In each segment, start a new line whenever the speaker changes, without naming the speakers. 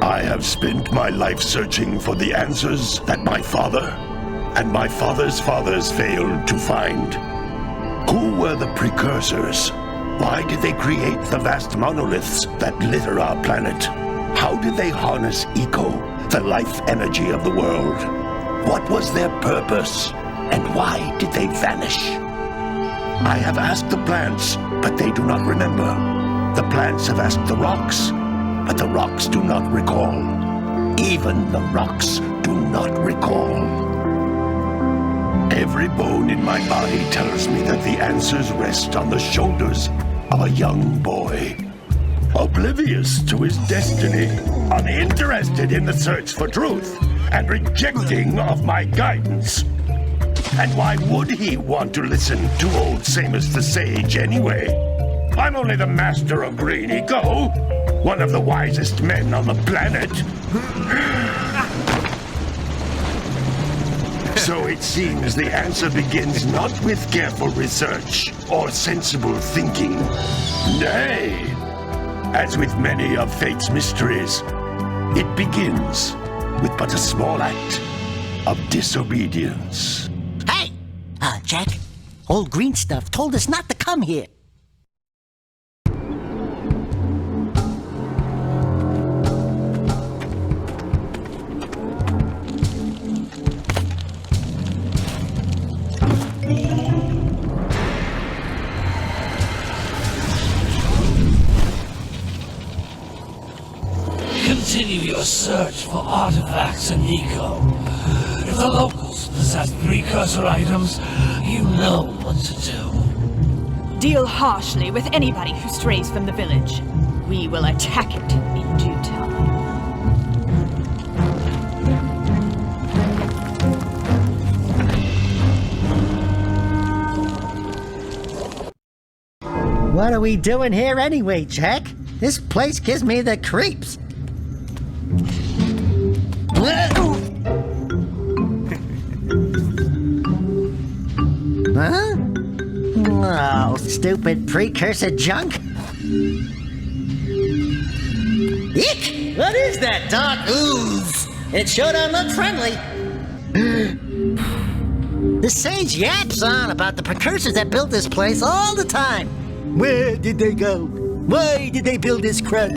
I have spent my life searching for the answers that my father and my father's fathers failed to find. Who were the Precursors? Why did they create the vast monoliths that litter our planet? How did they harness eco, the life energy of the world? What was their purpose? And why did they vanish? I have asked the plants, but they do not remember. The plants have asked the rocks, but the rocks do not recall. Even the rocks do not recall. Every bone in my body tells me that the answers rest on the shoulders of a young boy. Oblivious to his destiny, uninterested in the search for truth, and rejecting of my guidance. And why would he want to listen to old Samus the Sage anyway? I'm only the master of green eco, one of the wisest men on the planet. So it seems the answer begins not with careful research or sensible thinking. Nay, as with many of fate's mysteries, it begins with but a small act of disobedience.
Hey! Jack, old green stuff told us not to come here.
Continue your search for artifacts and eco. If the locals possess precursor items, you know what to do.
Deal harshly with anybody who strays from the village. We will attack it in due time.
What are we doing here anyway, Jack? This place gives me the creeps. Huh? Oh, stupid precursor junk. Eek! What is that dark ooze? It sure don't look friendly. The sage yaps on about the precursors that built this place all the time. Where did they go? Why did they build this crud?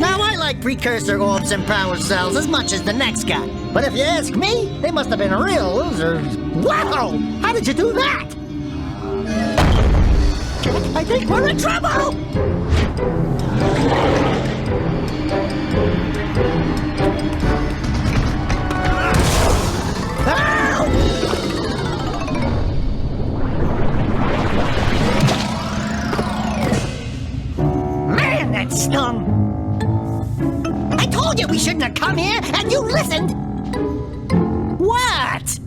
Now, I like precursor orbs and power cells as much as the next guy. But if you ask me, they must have been real losers. Wow! How did you do that? Jack, I think we're in trouble! Man, that stung! I told you we shouldn't have come here, and you listened! What?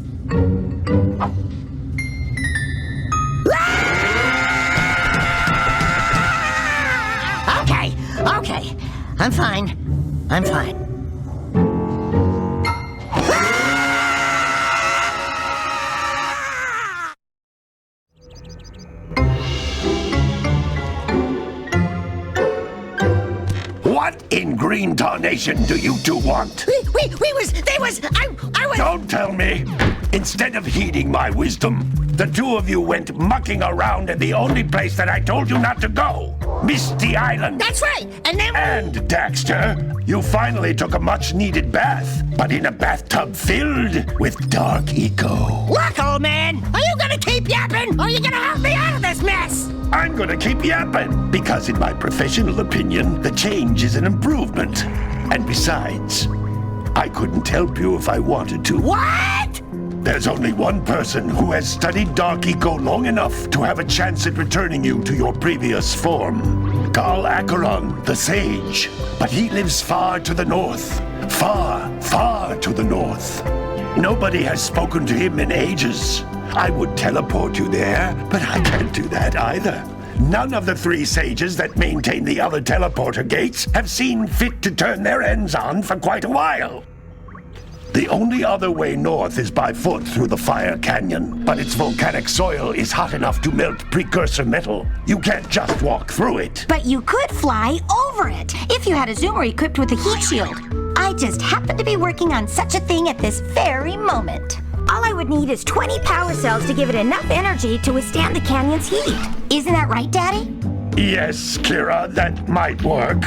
Okay. I'm fine.
What in green tarnation do you two want?
I was...
Don't tell me! Instead of heeding my wisdom, the two of you went mucking around in the only place that I told you not to go! Misty Island!
That's right! And then...
And, Daxter, you finally took a much-needed bath, but in a bathtub filled with dark eco.
Look, old man! Are you gonna keep yapping, or are you gonna help me out of this mess?
I'm gonna keep yapping, because in my professional opinion, the change is an improvement. And besides, I couldn't help you if I wanted to.
What?
There's only one person who has studied Dark Eco long enough to have a chance at returning you to your previous form. Carl Acheron, the Sage. But he lives far to the north. Far, far to the north. Nobody has spoken to him in ages. I would teleport you there, but I can't do that either. None of the three sages that maintain the other teleporter gates have seen fit to turn their ends on for quite a while. The only other way north is by foot through the Fire Canyon, but its volcanic soil is hot enough to melt precursor metal. You can't just walk through it.
But you could fly over it, if you had a zoomer equipped with a heat shield. I just happen to be working on such a thing at this very moment. All I would need is 20 power cells to give it enough energy to withstand the canyon's heat. Isn't that right, Daddy?
Yes, Kira, that might work.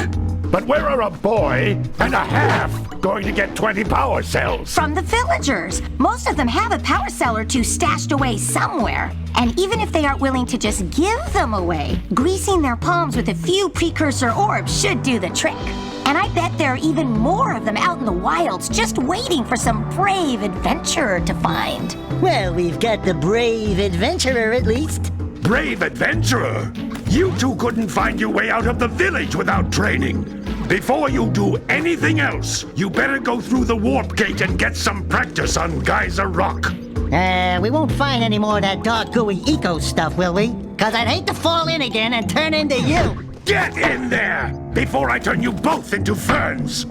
But where are a boy and a half going to get 20 power cells?
From the villagers. Most of them have a power cell or two stashed away somewhere. And even if they aren't willing to just give them away, greasing their palms with a few precursor orbs should do the trick. And I bet there are even more of them out in the wilds just waiting for some brave adventurer to find.
Well, we've got the brave adventurer at least.
Brave adventurer! You two couldn't find your way out of the village without training. Before you do anything else, you better go through the warp gate and get some practice on Geyser Rock.
We won't find any more of that dark gooey eco stuff, will we? 'Cause I'd hate to fall in again and turn into you.
Get in there before I turn you both into ferns.